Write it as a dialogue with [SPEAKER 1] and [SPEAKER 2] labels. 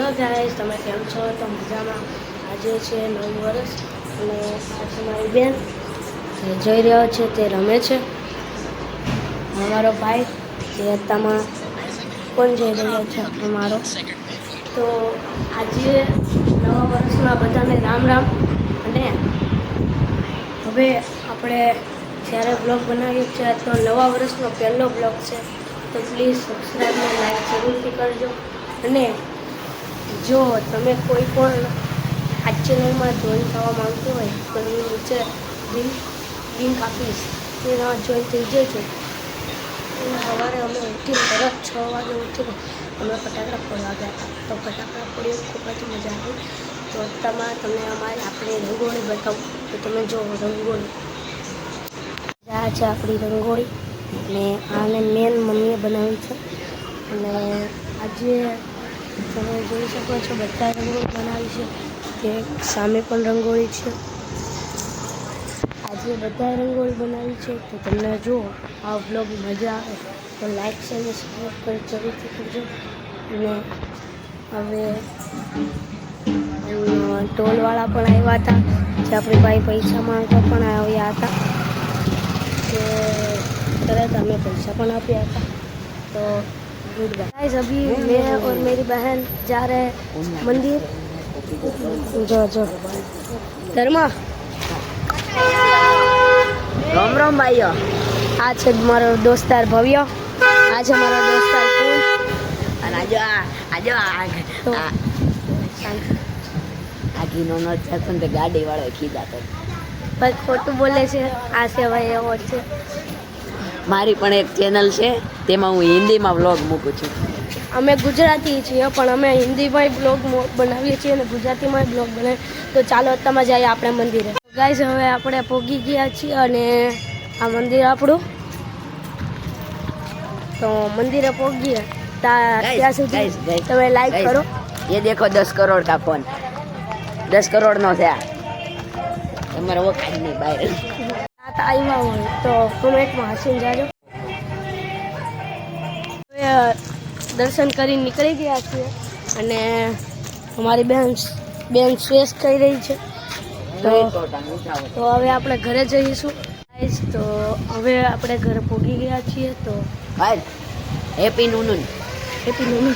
[SPEAKER 1] Hello guys, તમે કેમ છો? તો મજામાં. આજે છે નવું વર્ષ અને આ છે મારી બેન જે જોઈ રહ્યો છે તે રમે છે. અમારો ભાઈ જે અત્યારમાં કોણ જઈ રહ્યો છે અમારો. તો આજે નવા વર્ષના બધાને રામ રામ. અને હવે આપણે જ્યારે બ્લોગ બનાવીએ છીએ તો નવા વર્ષનો પહેલો બ્લોગ છે, તો પ્લીઝ સબસ્ક્રાઈબ અને લાઈક જરૂરથી કરજો. અને જો તમે કોઈ પણ આ ચેનલમાં જોઈન થવા માંગતો હોય તો હું નીચે લિંક આપીશ, તેમાં જોઈન થઈ જજો. સવારે અમે ઉઠીને તરત 6 વાગે ઉઠીને અમે ફટાકડા ફોડવા ગયા હતા. તો ફટાકડા ફોડીએ ખૂબ જ મજા આવી. તો અત્યારમાં તમને આપણે રંગોળી બતાવું. તો તમે જો રંગોળી આ છે આપણી રંગોળી, અને આને મેન મમ્મીએ બનાવી છે. અને આજે તમે જોઈ શકો છો બધા રંગોળી બનાવી છે, તે સામે પણ રંગોળી છે. આજે બધા રંગોળી બનાવી છે. તો તમને જો આ બ્લોગ મજા આવે તો લાઈક છે અને સબસ્ક્રાઈબ જરૂરથી કરજો. અને હવે ટોલવાળા પણ આવ્યા હતા, જે આપણી પાસે પૈસા માંગવા પણ આવ્યા હતા. तो तरह हमें पैसा पण आप्या था. तो गुड बाय गाइस. अभी मैं और मेरी बहन जा रहे हैं मंदिर. जो धर्मा राम राम भाइयों. आ છે મારો દોસ્તાર ભવ્ય, આ છે મારો દોસ્તાર કુલ, અને
[SPEAKER 2] આગીનો નો થતો ને ગાડી વાળો કીધા તો
[SPEAKER 1] ભાઈ ખોટું બોલે છે. આ છે ભાઈ એવો છે.
[SPEAKER 2] મારી પણ એક ચેનલ છે, તેમાં હું હિન્દીમાં વ્લોગ મૂકું છું.
[SPEAKER 1] અમે ગુજરાતી છીએ પણ અમે હિન્દીમાં બ્લોગ બનાવીએ છીએ અને ગુજરાતીમાં બ્લોગ બનાવીએ. તો ચાલો તમે જઈએ આપણે મંદિરે. ગાઈસ, હવે આપણે પહોંચી ગયા છીએ અને આ મંદિર આપણું. તો મંદિરે પહોંચીએ ત્યાં સુધી તમે લાઈક કરો.
[SPEAKER 2] ये देखो 10 करोड़ का फोन 10 करोड़ નો છે. તમારે વખત નહીં બહાર
[SPEAKER 1] આવ્યા હોય તો કોમેન્ટમાં હસીને જાજો. હવે દર્શન કરીને નીકળી ગયા છીએ અને અમારી બેન શ્રેષ્ઠ થઈ રહી છે. તો હવે આપણે ઘરે જઈશું. તો હવે આપણે ઘરે પહોંચી ગયા છીએ. તો
[SPEAKER 2] હેપી નુનુ.
[SPEAKER 1] હેપી નુનુ.